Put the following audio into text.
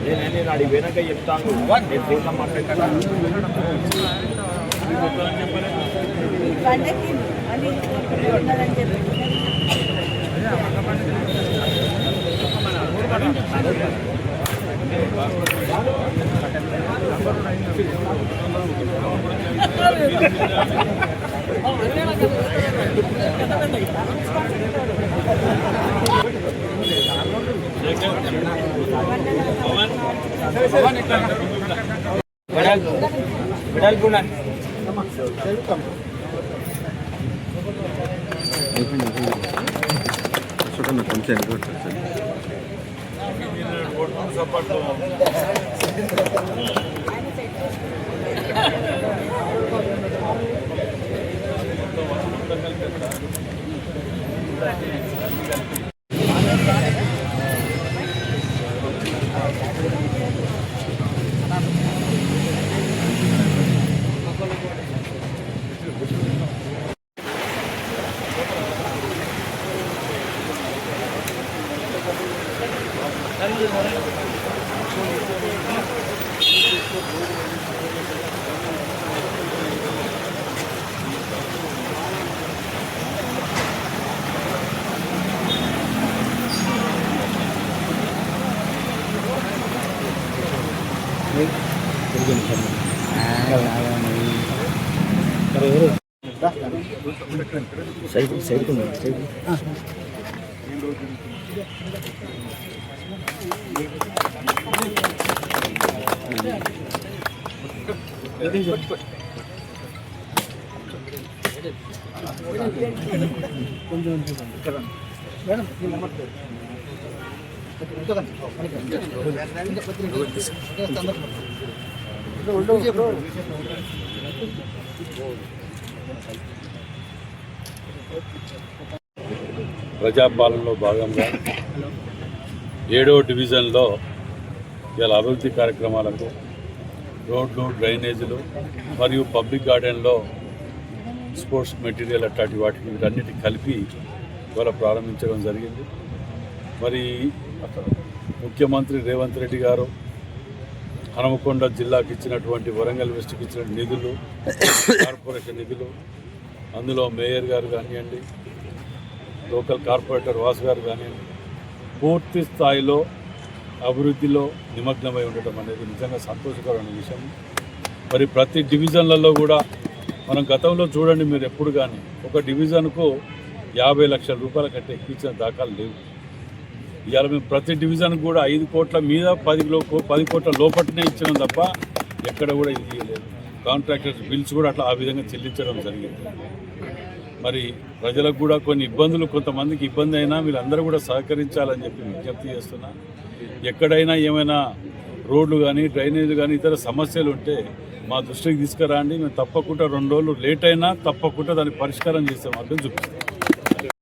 నేను అడిగి వెనక చెప్తాను నేను ఫోన్లో మాట్లాడతాను సైడ్ ప్రజాపాలనలో భాగంగా 7వ డివిజన్లో ఇలా అభివృద్ధి కార్యక్రమాలకు రోడ్లు, డ్రైనేజీలు మరియు పబ్లిక్ గార్డెన్లో స్పోర్ట్స్ మెటీరియల్ అట్లాంటి వాటికి వీటన్నిటికి కలిపి ఇవాళ ప్రారంభించడం జరిగింది. మరి ముఖ్యమంత్రి రేవంత్ రెడ్డి గారు హనుమకొండ జిల్లాకి ఇచ్చినటువంటి, వరంగల్ వెస్ట్కి ఇచ్చిన నిధులు, కార్పొరేషన్ నిధులు, అందులో మేయర్ గారు కానివ్వండి, లోకల్ కార్పొరేటర్ వాసు గారు కానివ్వండి, పూర్తి స్థాయిలో అభివృద్ధిలో నిమగ్నమై ఉండటం అనేది నిజంగా సంతోషకరమైన విషయం. మరి ప్రతి డివిజన్లలో కూడా మనం గతంలో చూడండి, మీరు ఎప్పుడు కానీ ఒక డివిజన్కు 50 లక్షల రూపాయల కంటే ఎక్కించిన దాఖలు లేవు. ఇవాళ మేము ప్రతి డివిజన్కి కూడా 5 కోట్ల మీద 10 కోట్ల లోపలనే ఇచ్చినాం తప్ప ఎక్కడ కూడా ఇది చేయలేదు. కాంట్రాక్టర్స్ బిల్స్ కూడా అట్లా ఆ విధంగా చెల్లించడం జరిగింది. మరి ప్రజలకు కూడా కొన్ని ఇబ్బందులు, కొంతమందికి ఇబ్బంది అయినా వీళ్ళందరూ కూడా సహకరించాలని చెప్పి విజ్ఞప్తి చేస్తున్నా. ఎక్కడైనా ఏమైనా రోడ్లు కానీ, డ్రైనేజీలు కానీ, ఇతర సమస్యలు ఉంటే మా దృష్టికి తీసుకురండి. మేము తప్పకుండా 2 రోజులు లేట్ అయినా తప్పకుండా దాన్ని పరిష్కారం చేసే మార్గం చూపిస్తాం.